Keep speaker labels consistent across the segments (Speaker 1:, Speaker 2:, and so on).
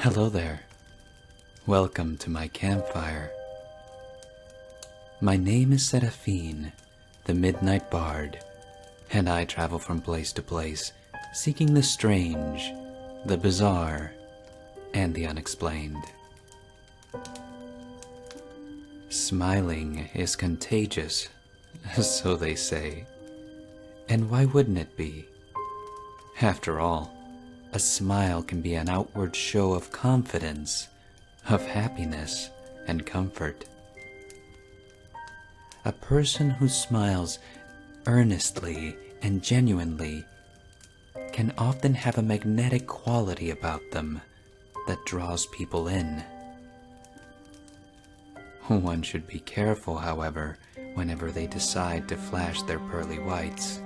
Speaker 1: Hello there. Welcome to my campfire. My name is Seraphine, the Midnight Bard, and I travel from place to place, seeking the strange, the bizarre, and the unexplained. Smiling is contagious, so they say. And why wouldn't it be? After all, a smile can be an outward show of confidence, of happiness and comfort. A person who smiles earnestly and genuinely can often have a magnetic quality about them that draws people in. One should be careful, however, whenever they decide to flash their pearly whites,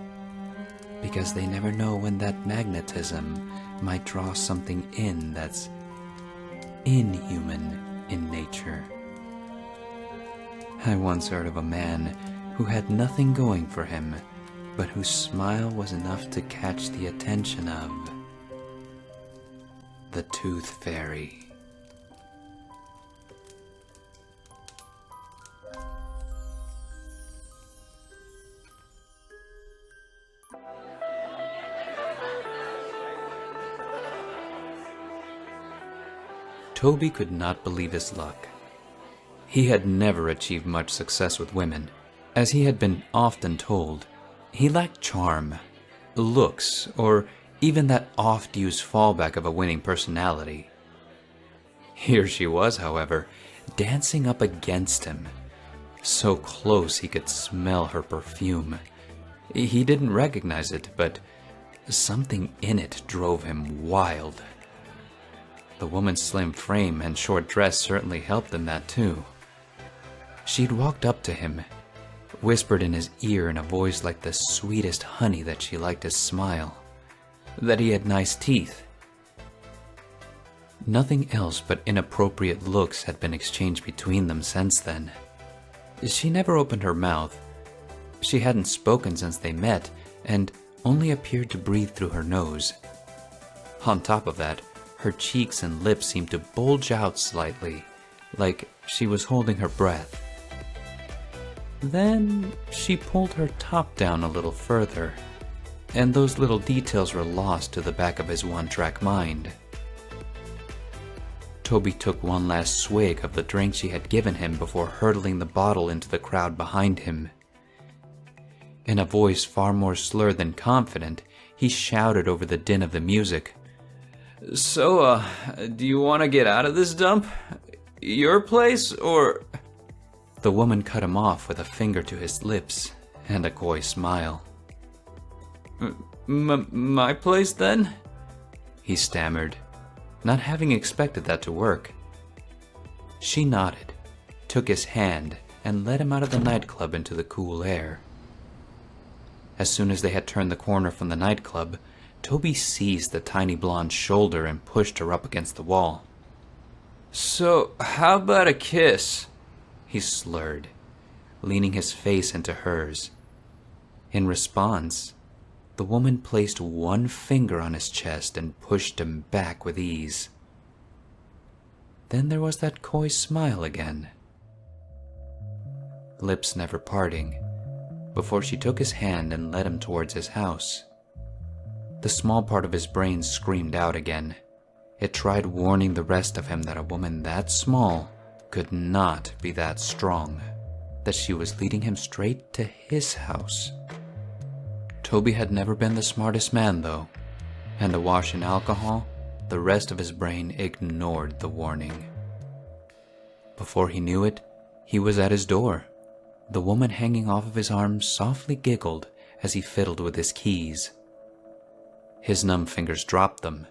Speaker 1: because they never know when that magnetism might draw something in that's inhuman in nature. I once heard of a man who had nothing going for him, but whose smile was enough to catch the attention of the Tooth Fairy. Toby could not believe his luck. He had never achieved much success with women. As he had been often told, he lacked charm, looks, or even that oft-used fallback of a winning personality. Here she was, however, dancing up against him, so close he could smell her perfume. He didn't recognize it, but something in it drove him wild. The woman's slim frame and short dress certainly helped in that too. She'd walked up to him, whispered in his ear in a voice like the sweetest honey that she liked his smile, that he had nice teeth. Nothing else but inappropriate looks had been exchanged between them since then. She never opened her mouth. She hadn't spoken since they met, and only appeared to breathe through her nose. On top of that, her cheeks and lips seemed to bulge out slightly, like she was holding her breath. Then she pulled her top down a little further, and those little details were lost to the back of his one-track mind. Toby took one last swig of the drink she had given him before hurtling the bottle into the crowd behind him. In a voice far more slurred than confident, he shouted over the din of the music, "So, do you want to get out of this dump? Your place, or—" The woman cut him off with a finger to his lips and a coy smile. My place, then?" he stammered, not having expected that to work. She nodded, took his hand, and led him out of the nightclub into the cool air. As soon as they had turned the corner from the nightclub, Toby seized the tiny blonde's shoulder and pushed her up against the wall. "So, how about a kiss?" he slurred, leaning his face into hers. In response, the woman placed one finger on his chest and pushed him back with ease. Then there was that coy smile again, lips never parting, before she took his hand and led him towards his house. The small part of his brain screamed out again. It tried warning the rest of him that a woman that small could not be that strong, that she was leading him straight to his house. Toby had never been the smartest man, though, and awash in alcohol, the rest of his brain ignored the warning. Before he knew it, he was at his door. The woman hanging off of his arm softly giggled as he fiddled with his keys. His numb fingers dropped them.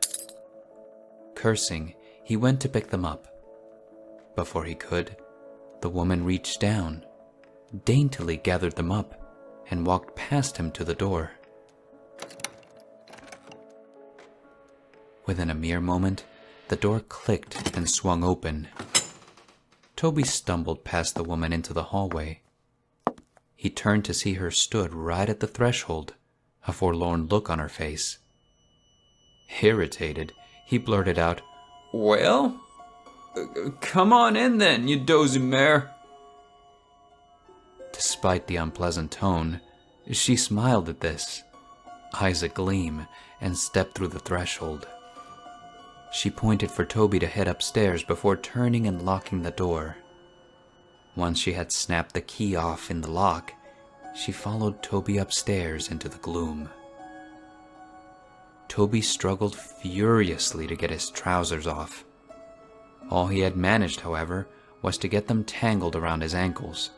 Speaker 1: Cursing, he went to pick them up. Before he could, the woman reached down, daintily gathered them up, and walked past him to the door. Within a mere moment, the door clicked and swung open. Toby stumbled past the woman into the hallway. He turned to see her stood right at the threshold, a forlorn look on her face. Irritated, he blurted out,
Speaker 2: Well, come on in then, you dozy mare.
Speaker 1: Despite the unpleasant tone, she smiled at this, eyes agleam, and stepped through the threshold. She pointed for Toby to head upstairs before turning and locking the door. Once she had snapped the key off in the lock, she followed Toby upstairs into the gloom. Toby struggled furiously to get his trousers off. All he had managed, however, was to get them tangled around his ankles.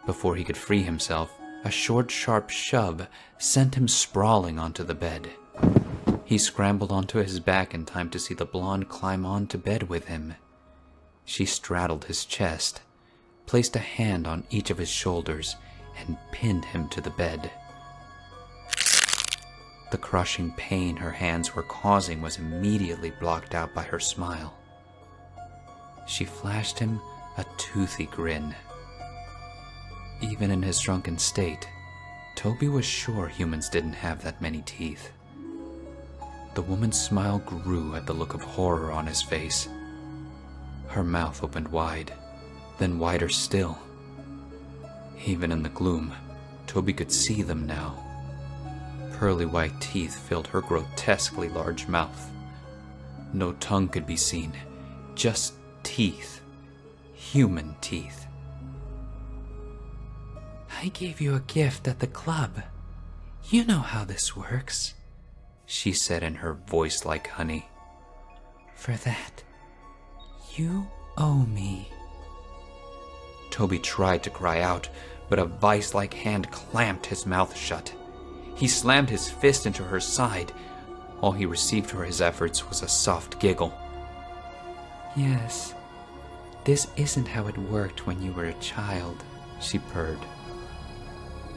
Speaker 1: Before he could free himself, a short, sharp shove sent him sprawling onto the bed. He scrambled onto his back in time to see the blonde climb onto bed with him. She straddled his chest, placed a hand on each of his shoulders, and pinned him to the bed. The crushing pain her hands were causing was immediately blocked out by her smile. She flashed him a toothy grin. Even in his shrunken state, Toby was sure humans didn't have that many teeth. The woman's smile grew at the look of horror on his face. Her mouth opened wide, then wider still. Even in the gloom, Toby could see them now. Pearly white teeth filled her grotesquely large mouth. No tongue could be seen, just teeth. Human teeth. "I gave you a gift at the club. You know how this works," she said in her voice like honey. "For that, you owe me." Toby tried to cry out, but a vice-like hand clamped his mouth shut. He slammed his fist into her side. All he received for his efforts was a soft giggle. "Yes, this isn't how it worked when you were a child," she purred.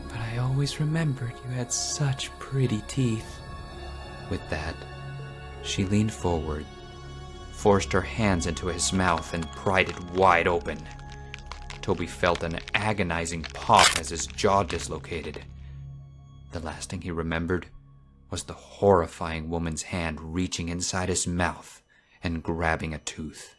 Speaker 1: "But I always remembered you had such pretty teeth." With that, she leaned forward, forced her hands into his mouth, and pried it wide open. Toby felt an agonizing pop as his jaw dislocated. The last thing he remembered was the horrifying woman's hand reaching inside his mouth and grabbing a tooth.